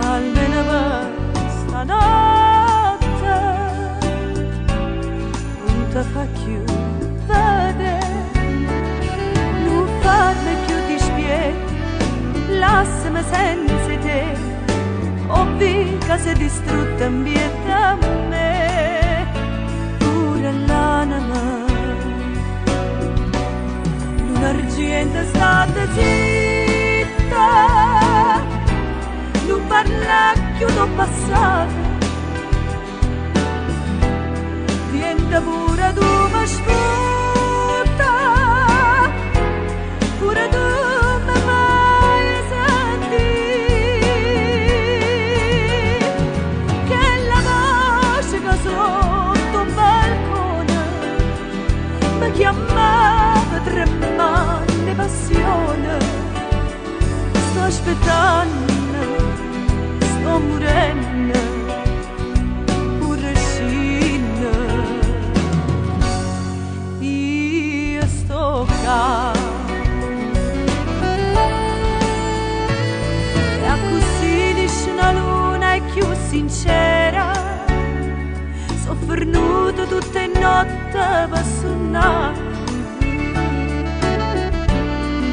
almeno per stanotte non ti fa più vedere, non farmi più dispieti, lasciami senza te, ho vita si è distrutta in pietà a me, pure l'anima. L'argento è stata zitta, non parla più del passato, diventa pure tu mi sfrutta, pure tu mi fai sentire che la voce che sotto un balcone mi chiamava tremante passione. Sto aspettando, sto morendo, pure scina. Io sto qua. E a così dice una luna è più sincera, soffernuto tutte le notti per suonare,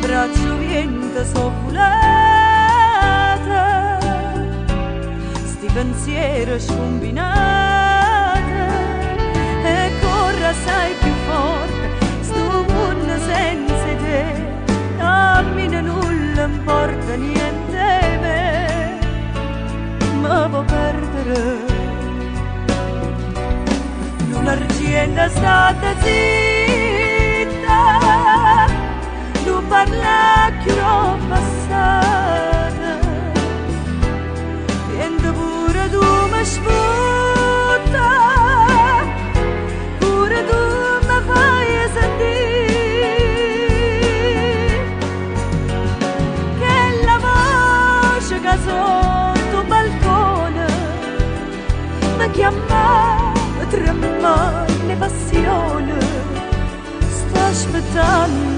braccio viento sovvolata, sti pensieri scombinati, e corre assai più forte, sto mondo senza te, a me nulla importa niente me, ma può perdere. L'argento è stata zitta, non parla più del passato, niente pure tu mi sfrutta, pure tu mi fai sentire che la voce che sotto il balcone mi chiama tremante passione, sto aspettando.